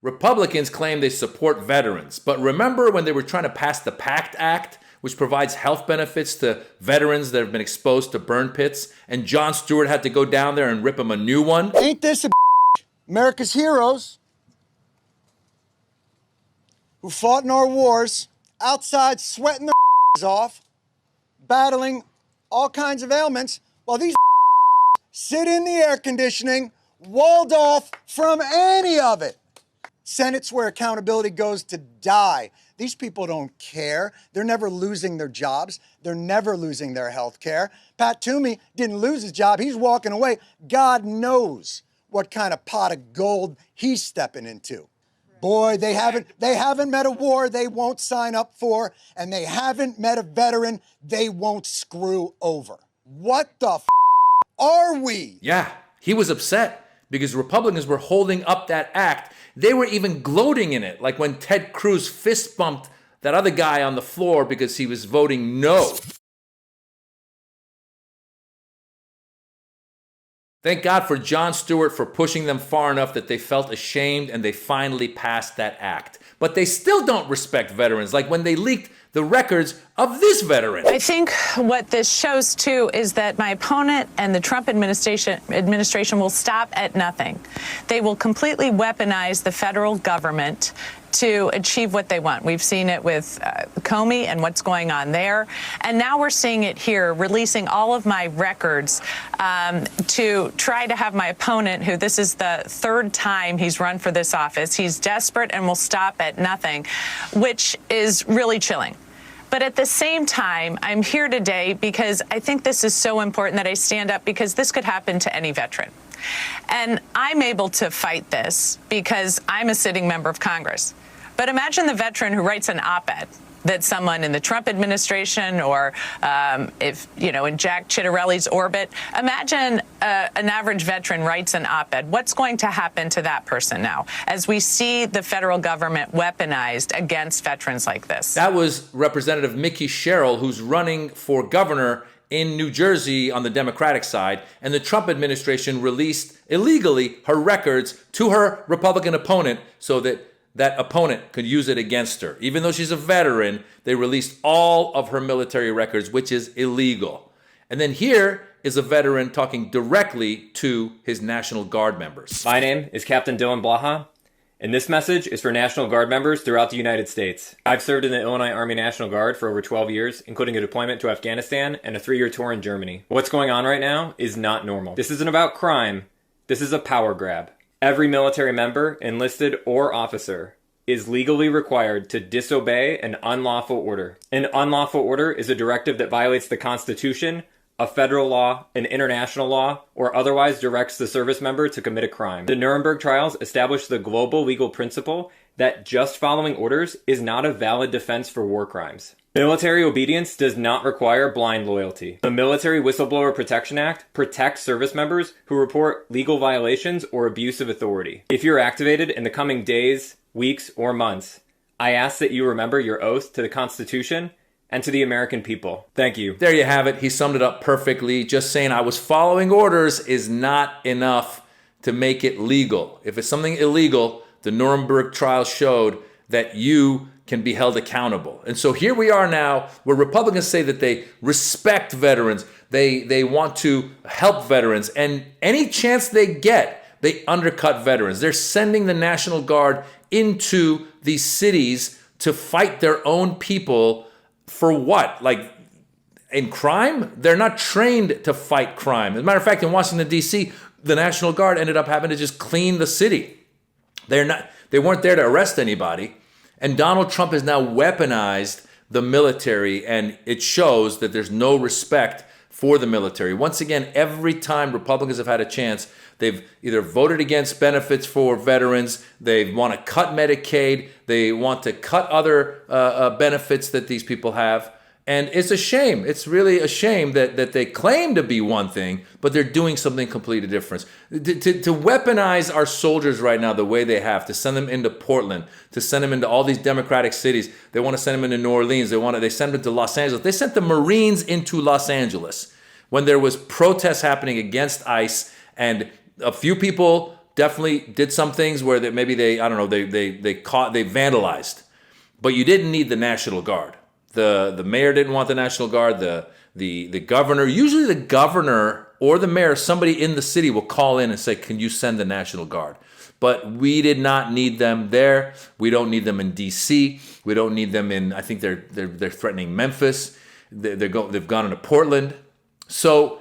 Republicans claim they support veterans, but remember when they were trying to pass the PACT Act, which provides health benefits to veterans that have been exposed to burn pits, and Jon Stewart had to go down there and rip them a new one? Ain't this a America's heroes who fought in our wars, outside sweating their off, battling all kinds of ailments, while these sit in the air conditioning, walled off from any of it. Senate's where accountability goes to die. These people don't care. They're never losing their jobs. They're never losing their health care. Pat Toomey didn't lose his job. He's walking away. God knows what kind of pot of gold he's stepping into. Boy, they haven't met a war they won't sign up for, and they haven't met a veteran they won't screw over. What the are we? Yeah, he was upset because Republicans were holding up that act. They were even gloating in it, like when Ted Cruz fist bumped that other guy on the floor because he was voting no. Thank God for Jon Stewart for pushing them far enough that they felt ashamed and they finally passed that act. But they still don't respect veterans, like when they leaked the records of this veteran. I think what this shows, too, is that my opponent and the Trump administration will stop at nothing. They will completely weaponize the federal government to achieve what they want. We've seen it with Comey and what's going on there. And now we're seeing it here, releasing all of my records to try to have my opponent, who this is the third time he's run for this office, he's desperate and will stop at nothing, which is really chilling. But at the same time, I'm here today because I think this is so important that I stand up, because this could happen to any veteran. And I'm able to fight this because I'm a sitting member of Congress. But imagine the veteran who writes an op-ed that someone in the Trump administration or if, you know, in Jack Ciattarelli's orbit, imagine an average veteran writes an op-ed. What's going to happen to that person now as we see the federal government weaponized against veterans like this? That was Representative Mickey Sherrill, who's running for governor in New Jersey on the Democratic side, and the Trump administration released illegally her records to her Republican opponent so that that opponent could use it against her. Even though she's a veteran, they released all of her military records, which is illegal. And then here is a veteran talking directly to his National Guard members. My name is Captain Dylan Blaha, and this message is for National Guard members throughout the United States. I've served in the Illinois Army National Guard for over 12 years, including a deployment to Afghanistan and a 3-year tour in Germany. What's going on right now is not normal. This isn't about crime. This is a power grab. Every military member, enlisted or officer, is legally required to disobey an unlawful order. An unlawful order is a directive that violates the Constitution, a federal law, an international law, or otherwise directs the service member to commit a crime. The Nuremberg trials established the global legal principle that just following orders is not a valid defense for war crimes. Military obedience does not require blind loyalty. The Military Whistleblower Protection Act protects service members who report legal violations or abuse of authority. If you're activated in the coming days, weeks, or months, I ask that you remember your oath to the Constitution and to the American people. Thank you. There you have it. He summed it up perfectly. Just saying I was following orders is not enough to make it legal. If it's something illegal, the Nuremberg trial showed that you can be held accountable. And so here we are now, where Republicans say that they respect veterans, they want to help veterans, and any chance they get, they undercut veterans. They're sending the National Guard into these cities to fight their own people for what? Like in crime? They're not trained to fight crime. As a matter of fact, in Washington, D.C., the National Guard ended up having to just clean the city. They weren't there to arrest anybody. And Donald Trump has now weaponized the military, and it shows that there's no respect for the military. Once again, every time Republicans have had a chance, they've either voted against benefits for veterans, they want to cut Medicaid, they want to cut other benefits that these people have. And it's a shame. It's really a shame that they claim to be one thing, but they're doing something completely different. To weaponize our soldiers right now the way they have, to send them into Portland, to send them into all these Democratic cities. They want to send them into New Orleans. They send them to Los Angeles. They sent the Marines into Los Angeles when there was protests happening against ICE, and a few people definitely did some things where maybe they, I don't know, they vandalized. But you didn't need the National Guard. The mayor didn't want the National Guard. The governor, usually the governor or the mayor, somebody in the city will call in and say, can you send the National Guard? But we did not need them there. We don't need them in D.C. We don't need them in, I think they're threatening Memphis. They've gone into Portland. So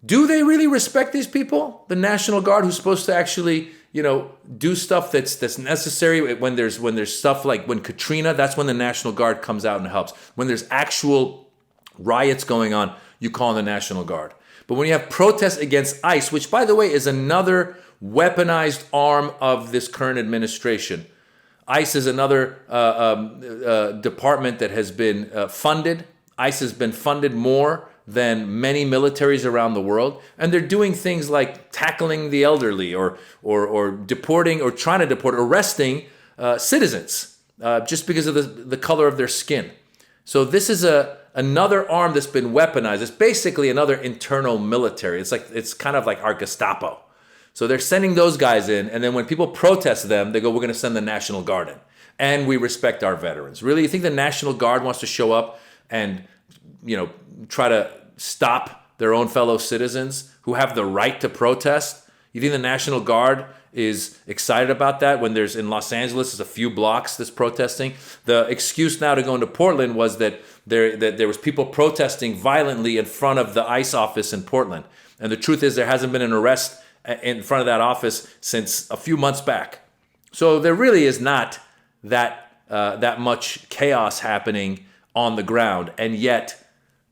do they really respect these people? The National Guard, who's supposed to actually, do stuff that's necessary when there's stuff like when Katrina, that's when the National Guard comes out and helps. When there's actual riots going on, you call in the National Guard. But when you have protests against ICE, which by the way is another weaponized arm of this current administration, ICE is another department that has been funded. ICE has been funded more than many militaries around the world, and they're doing things like tackling the elderly or deporting or trying to deport, arresting citizens just because of the color of their skin. So this is another arm that's been weaponized. It's basically another internal military. It's kind of like our Gestapo. So they're sending those guys in, and then when people protest them, they go, we're going to send the National Guard in. And we respect our veterans. Really, you think the National Guard wants to show up and, try to stop their own fellow citizens who have the right to protest? You think the National Guard is excited about that when there's in Los Angeles, there's a few blocks that's protesting? The excuse now to go into Portland was that there was people protesting violently in front of the ICE office in Portland. And the truth is there hasn't been an arrest in front of that office since a few months back. So there really is not that much chaos happening on the ground, and yet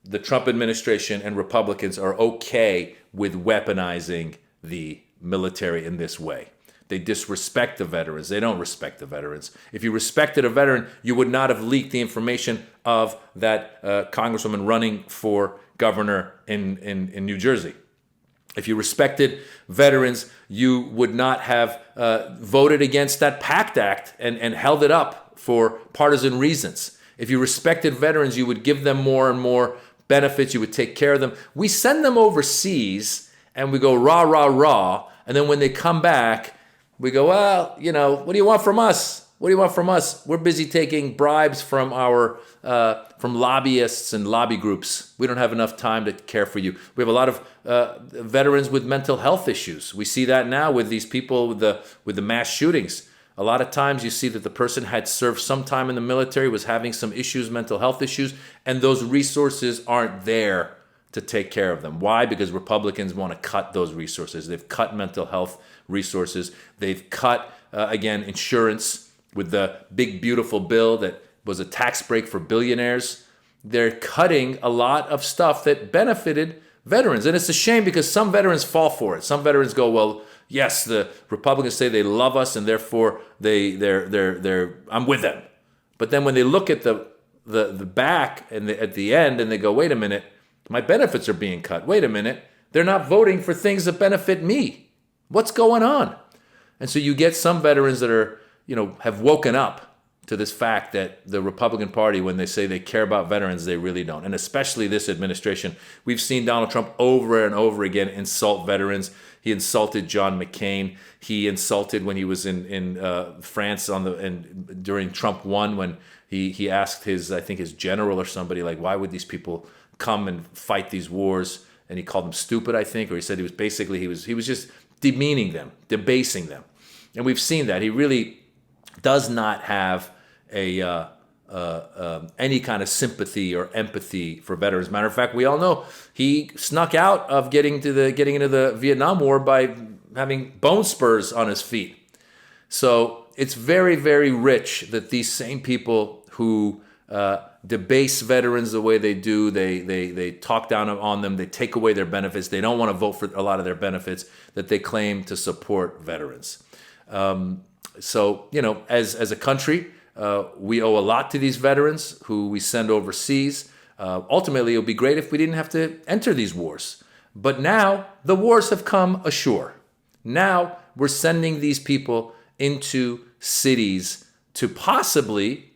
the Trump administration and Republicans are okay with weaponizing the military in this way. They disrespect the veterans. They don't respect the veterans. If you respected a veteran, you would not have leaked the information of that congresswoman running for governor in New Jersey. If you respected veterans, you would not have voted against that PACT Act and held it up for partisan reasons. If you respected veterans, you would give them more and more benefits. You would take care of them. We send them overseas and we go rah, rah, rah. And then when they come back, we go, well, what do you want from us? What do you want from us? We're busy taking bribes from from lobbyists and lobby groups. We don't have enough time to care for you. We have a lot of veterans with mental health issues. We see that now with these people with the mass shootings. A lot of times you see that the person had served some time in the military, was having some issues, mental health issues, and those resources aren't there to take care of them. Why? Because Republicans want to cut those resources. They've cut mental health resources. They've cut, again, insurance with the big, beautiful bill that was a tax break for billionaires. They're cutting a lot of stuff that benefited veterans. And it's a shame because some veterans fall for it. Some veterans go, well, yes, the Republicans say they love us and therefore I'm with them. But then when they look at the back and at the end and they go, wait a minute, my benefits are being cut. Wait a minute, they're not voting for things that benefit me. What's going on? And so you get some veterans that are, have woken up to this fact that the Republican Party, when they say they care about veterans, they really don't. And especially this administration. We've seen Donald Trump over and over again insult veterans. He insulted John McCain. He insulted when he was in France during Trump won, when he asked his general or somebody, like, why would these people come and fight these wars? And he called them stupid, I think, or he said he was just demeaning them, debasing them. And we've seen that. He really does not have any kind of sympathy or empathy for veterans. Matter of fact, we all know he snuck out of getting into the Vietnam War by having bone spurs on his feet. So it's very, very rich that these same people who debase veterans the way they do, they talk down on them, they take away their benefits, they don't want to vote for a lot of their benefits, that they claim to support veterans. So, as a country, we owe a lot to these veterans who we send overseas. Ultimately, it would be great if we didn't have to enter these wars. But now the wars have come ashore. Now we're sending these people into cities to possibly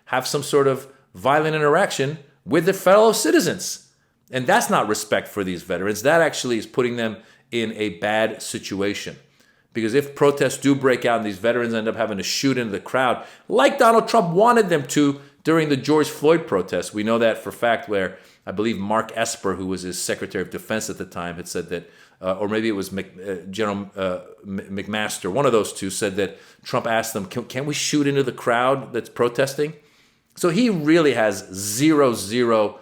have some sort of violent interaction with their fellow citizens. And that's not respect for these veterans. That actually is putting them in a bad situation. Because if protests do break out and these veterans end up having to shoot into the crowd, like Donald Trump wanted them to during the George Floyd protests, we know that for a fact, where I believe Mark Esper, who was his Secretary of Defense at the time, had said that, or maybe it was General McMaster, one of those two, said that Trump asked them, can we shoot into the crowd that's protesting? So he really has zero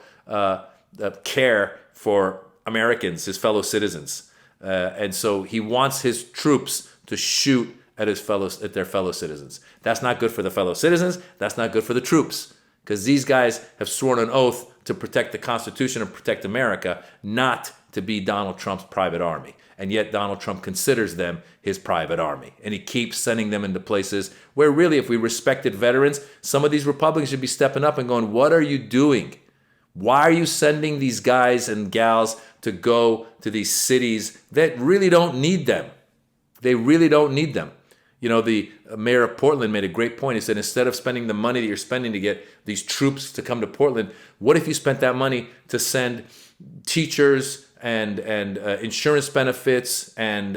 care for Americans, his fellow citizens. And so he wants his troops to shoot at their fellow citizens. That's not good for the fellow citizens. That's not good for the troops, because these guys have sworn an oath to protect the Constitution and protect America, not to be Donald Trump's private army. And yet Donald Trump considers them his private army. And he keeps sending them into places where really, if we respected veterans, some of these Republicans should be stepping up and going, what are you doing? Why are you sending these guys and gals to go to these cities that really don't need them? They really don't need them. You know, the mayor of Portland made a great point. He said, instead of spending the money that you're spending to get these troops to come to Portland, what if you spent that money to send teachers and insurance benefits and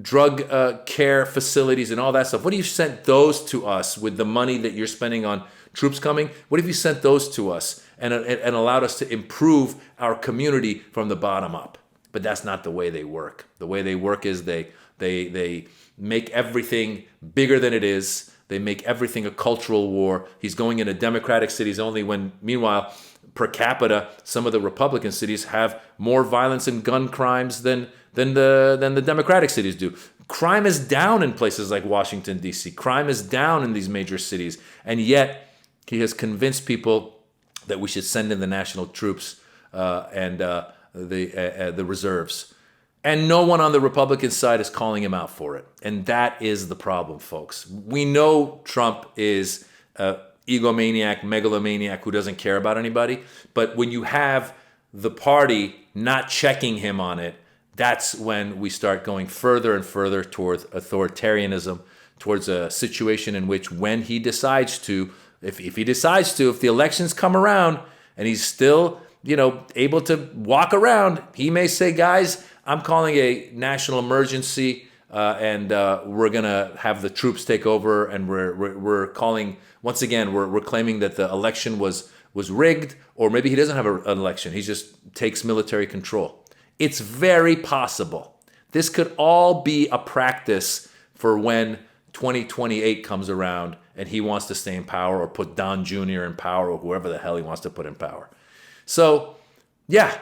drug care facilities and all that stuff? What if you sent those to us with the money that you're spending on troops coming? What if you sent those to us and allowed us to improve our community from the bottom up? But that's not the way they work. The way they work is they make everything bigger than it is. They make everything a cultural war. He's going into Democratic cities only when, meanwhile, per capita, some of the Republican cities have more violence and gun crimes than the Democratic cities do. Crime is down in places like Washington, D.C. Crime is down in these major cities. And yet, he has convinced people that we should send in the national troops and the reserves. And no one on the Republican side is calling him out for it. And that is the problem, folks. We know Trump is an egomaniac, megalomaniac who doesn't care about anybody. But when you have the party not checking him on it, that's when we start going further and further towards authoritarianism, towards a situation in which when he decides to, if the elections come around and he's still, able to walk around, he may say, guys, I'm calling a national emergency and we're going to have the troops take over, and we're calling, once again, we're claiming that the election was rigged, or maybe he doesn't have an election. He just takes military control. It's very possible. This could all be a practice for when 2028 comes around and he wants to stay in power, or put Don Jr. in power, or whoever the hell he wants to put in power. So, yeah,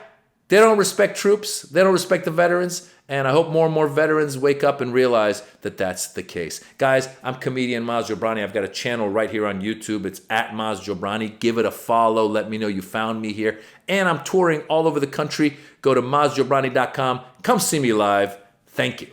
they don't respect troops. They don't respect the veterans. And I hope more and more veterans wake up and realize that that's the case. Guys, I'm comedian Maz Jobrani. I've got a channel right here on YouTube. It's at Maz Jobrani. Give it a follow. Let me know you found me here. And I'm touring all over the country. Go to mazjobrani.com. Come see me live. Thank you.